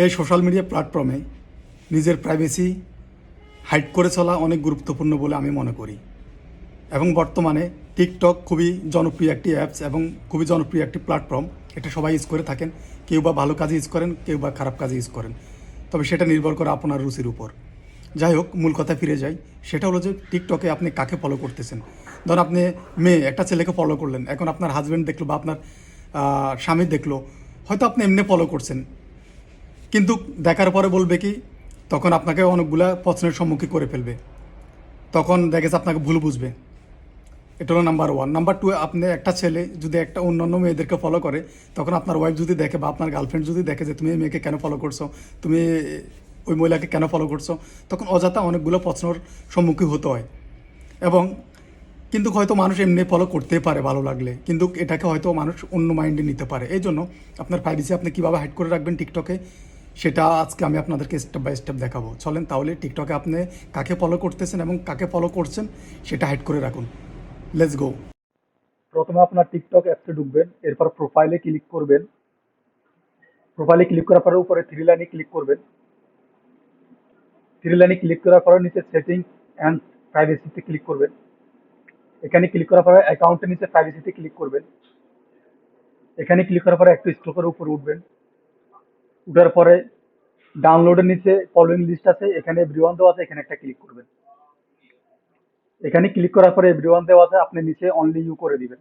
এই social media প্ল্যাটফর্মে নিজের প্রাইভেসি হাইড করে চলা অনেক গুরুত্বপূর্ণ বলে আমি মনে করি। এবং বর্তমানে টিকটক খুবই জনপ্রিয় একটি অ্যাপস এবং খুবই জনপ্রিয় একটি প্ল্যাটফর্ম। এটা সবাই ইউজ করে থাকেন, কেউ বা ভালো কাজে ইউজ করেন, কেউ বা খারাপ কাজে ইউজ করেন, তবে সেটা নির্ভর করে আপনার রুচির উপর। যাই হোক, মূল কথা ফিরে যাই। সেটা হলো যে টিকটকে আপনি কাকে ফলো করতেছেন। ধরুন আপনি একটা ছেলেকে ফলো করলেন, এখন আপনার হাজব্যান্ড দেখলো বা আপনার স্বামী দেখলো, হয়তো আপনি এমনি ফলো করছেন, কিন্তু দেখার পরে বলবে কি, তখন আপনাকে অনেকগুলা প্রশ্নের সম্মুখীন করে ফেলবে, তখন দেখেছে আপনাকে ভুল বুঝবে। এটা হলো নাম্বার ওয়ান। নাম্বার টু, আপনি একটা ছেলে যদি একটা অন্যান্য মেয়েদেরকে ফলো করে, তখন আপনার ওয়াইফ যদি দেখে বা আপনার গার্লফ্রেন্ড যদি দেখে যে তুমি এই মেয়েকে কেন ফলো করছো, তুমি ওই মহিলাকে কেন ফলো করছো, তখন অযথা অনেকগুলো প্রশ্নর সম্মুখীন হতে হয়। এবং কিন্তু হয়তো মানুষ এমনি ফলো করতেই পারে ভালো লাগলে, কিন্তু এটাকে হয়তো মানুষ অন্য মাইন্ডে নিতে পারে। এই জন্য আপনার প্রাইভেসি আপনি কীভাবে হাইড করে রাখবেন টিকটকে, সেটা আজকে আমি আপনাদেরকে স্টেপ বাই স্টেপ দেখাবো। চলেন তাহলে টিকটকে আপনি কাকে ফলো করতেছেন এবং কাকে ফলো করছেন সেটা হাইড করে রাখুন। Let's go. প্রথমে আপনার টিকটক অ্যাপসে ঢুকবেন, এরপর প্রোফাইলে ক্লিক করবেন। প্রোফাইলে ক্লিক করার পরে উপরে থ্রি লাইনে ক্লিক করবেন। থ্রি লাইনে ক্লিক করার পরে নিচে সেটিংস অ্যান্ড প্রাইভেসিতে ক্লিক করবেন। এখানে ক্লিক করার পরে অ্যাকাউন্টের নিচে প্রাইভেসিতে ক্লিক করবেন। এখানে ক্লিক করার পরে একটু স্ক্রল করে উপরে উঠবেন। উঠার পরে ডাউনলোডের নিচে ফলোইং লিস্ট আছে, এখানে এভরিওয়ান দেওয়া আছে, এখানে একটা ক্লিক করবেন। এখানে ক্লিক করার পরে এভরিওয়ান দেওয়া আছে, আপনি নিচে অনলি ইউ করে দিবেন।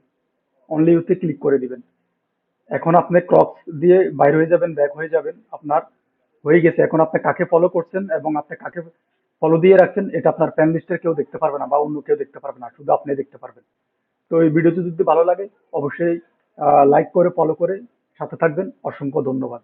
অনলি ইউতে ক্লিক করে দিবেন। এখন আপনি ক্রপস দিয়ে বাইর হয়ে যাবেন, ব্যাক হয়ে যাবেন। আপনার হয়ে গেছে। এখন আপনি কাকে ফলো করছেন এবং আপনি কাকে ফলো দিয়ে রাখছেন, এটা আপনার ফ্রেন্ড লিস্টের কেউ দেখতে পারবে না বা অন্য কেউ দেখতে পারবে না, শুধু আপনি দেখতে পারবেন। তো এই ভিডিওটি যদি ভালো লাগে অবশ্যই লাইক করে ফলো করে সাথে থাকবেন। অসংখ্য ধন্যবাদ।